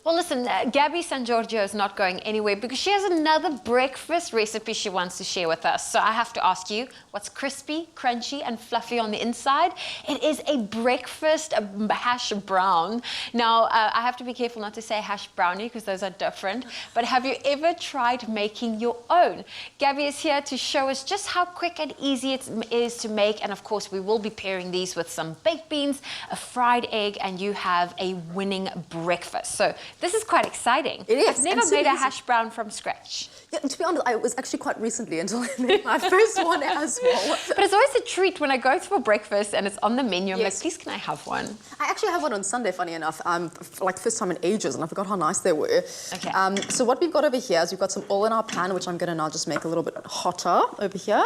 Well, listen, Gabby San Giorgio is not going anywhere because she has another breakfast recipe she wants to share with us. So I have to ask you, what's crispy, crunchy, and fluffy on the inside? It is a breakfast hash brown. Now, I have to be careful not to say hash brownie because those are different. But have you ever tried making your own? Gabby is here to show us just how quick and easy it is to make. And of course, we will be pairing these with some baked beans, a fried egg, and you have a winning breakfast. So this is quite exciting. It is. I've never made a hash brown from scratch. Yeah, to be honest, it was actually quite recently until I made my first one as well. But it's always a treat when I go for breakfast and it's on the menu. I'm Yes. like, please, can I have one? I actually have one on Sunday, funny enough, like first time in ages, and I forgot how nice they were. Okay. So what we've got over here is we've got some oil in our pan, which I'm going to now just make a little bit hotter over here.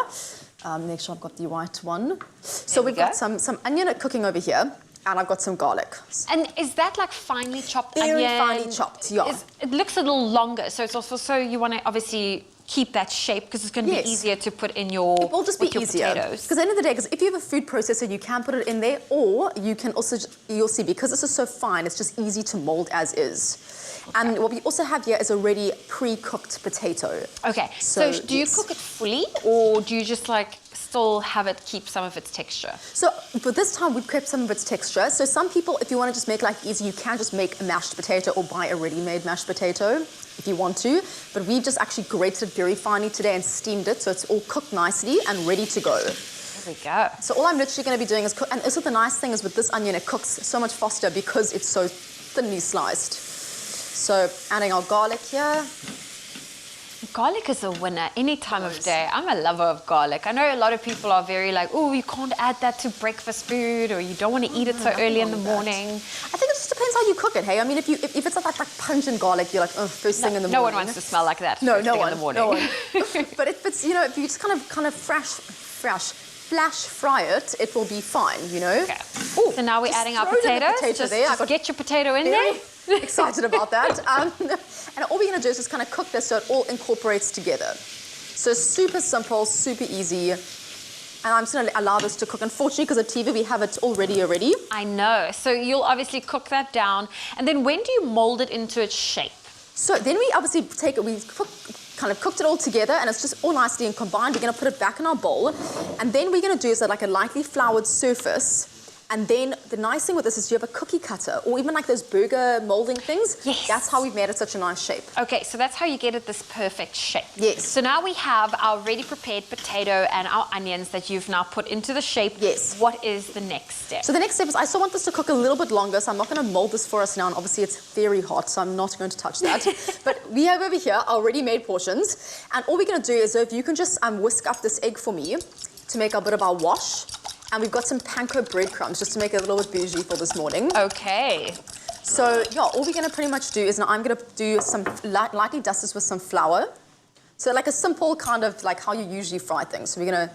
Make sure I've got the right one. So we've got some onion cooking over here. And I've got some garlic. And is that like finely chopped Very onion? finely chopped, yeah. It looks a little longer, so it's also so you want to obviously keep that shape because it's going to be easier to put in your It will just be easier. potatoes. Because at the end of the day, because if you have a food processor, you can put it in there, or you can also, you'll see, because this is so fine, it's just easy to mold as is. Okay. And what we also have here is a ready pre-cooked potato. Okay, so do you cook it fully, or do you just like still have it keep some of its texture? So for this time, we've kept some of its texture. So some people, if you want to just make life easy, you can just make a mashed potato or buy a ready-made mashed potato if you want to. But we've just actually grated it very finely today and steamed it, so it's all cooked nicely and ready to go. There we go. So all I'm literally going to be doing is cook. And also the nice thing is with this onion, it cooks so much faster because it's so thinly sliced. So adding our garlic here. Garlic is a winner any time of day. I'm a lover of garlic. I know a lot of people are very like, oh, you can't add that to breakfast food, or you don't want to eat it so early in the morning. I think it just depends how you cook it, hey? I mean, if it's like pungent garlic, you're like, oh, first thing in the morning. No one wants to smell like that first thing in the morning. No one. But if it's, if you just kind of flash fry it, it will be fine, Okay. Ooh, so now we're adding our potatoes. Just get your potato in there. Excited about that. And all we're going to do is just kind of cook this so it all incorporates together. So super simple, super easy. And I'm just going to allow this to cook. Unfortunately, because of TV, we have it already. I know. So you'll obviously cook that down. And then when do you mold it into its shape? So then we obviously take it, kind of cooked it all together, and it's just all nicely and combined. We're going to put it back in our bowl. And then we're going to do is like a lightly floured surface. And then the nice thing with this is you have a cookie cutter, or even like those burger molding things. Yes. That's how we've made it such a nice shape. Okay, so that's how you get it this perfect shape. Yes. So now we have our ready prepared potato and our onions that you've now put into the shape. Yes. What is the next step? So the next step is I still want this to cook a little bit longer, so I'm not going to mold this for us now. And obviously it's very hot, so I'm not going to touch that. But we have over here our ready-made portions. And all we're going to do is if you can just whisk up this egg for me to make a bit of our wash. And we've got some panko breadcrumbs just to make it a little bit bougie for this morning. Okay. So yeah, all we're going to pretty much do is now I'm going to do some lightly dust this with some flour. So like a simple kind of like how you usually fry things. So we're going to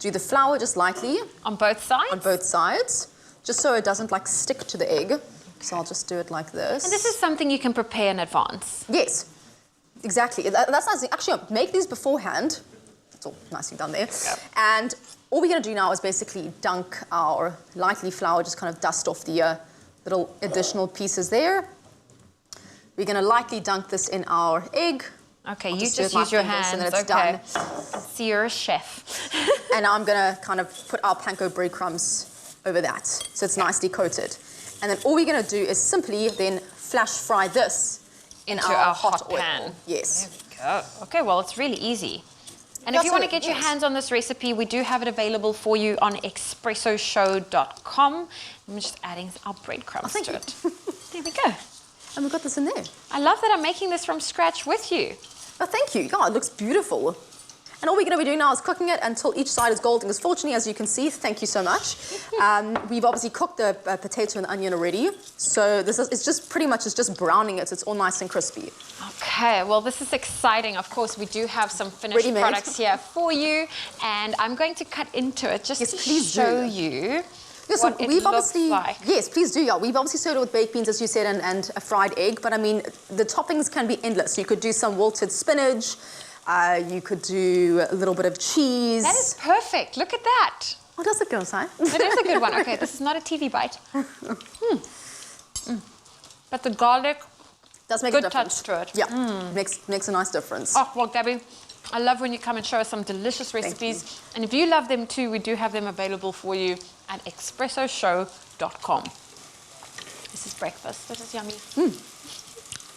do the flour just lightly. On both sides? On both sides, just so it doesn't like stick to the egg. Okay. So I'll just do it like this. And this is something you can prepare in advance? Yes, exactly. That's nice. Actually, make these beforehand. It's all nicely done there. Yep. And all we're going to do now is basically dunk our lightly flour, just kind of dust off the little additional pieces there. We're going to lightly dunk this in our egg. Okay, you just use your hands. And then it's done. So you're a chef. And now I'm going to kind of put our panko breadcrumbs over that, so it's nicely coated. And then all we're going to do is simply then flash fry this into our hot oil. Pan. Yes. There we go. Okay, well, it's really easy. And if you want to get your hands on this recipe, we do have it available for you on expressoshow.com. I'm just adding our breadcrumbs to it. There we go. And we've got this in there. I love that I'm making this from scratch with you. Oh, thank you. Yeah, it looks beautiful. And all we're going to be doing now is cooking it until each side is golden. Because fortunately, as you can see, thank you so much. We've obviously cooked the potato and the onion already. So it's just pretty much just browning it. So it's all nice and crispy. Okay, well, this is exciting. Of course, we do have some finished products here for you. And I'm going to cut into it just to show you what it looks like. Yes, please do. Yeah, we've obviously served it with baked beans, as you said, and a fried egg. But I mean, the toppings can be endless. You could do some wilted spinach. You could do a little bit of cheese. That is perfect. Look at that. Oh, that's a good one. It is a good one. Okay, this is not a TV bite. But the garlic Does make Good a difference. touch to it. Yeah, makes a nice difference. Oh, well, Gabby, I love when you come and show us some delicious recipes. And if you love them too, we do have them available for you at expressoshow.com. This is breakfast. This is yummy.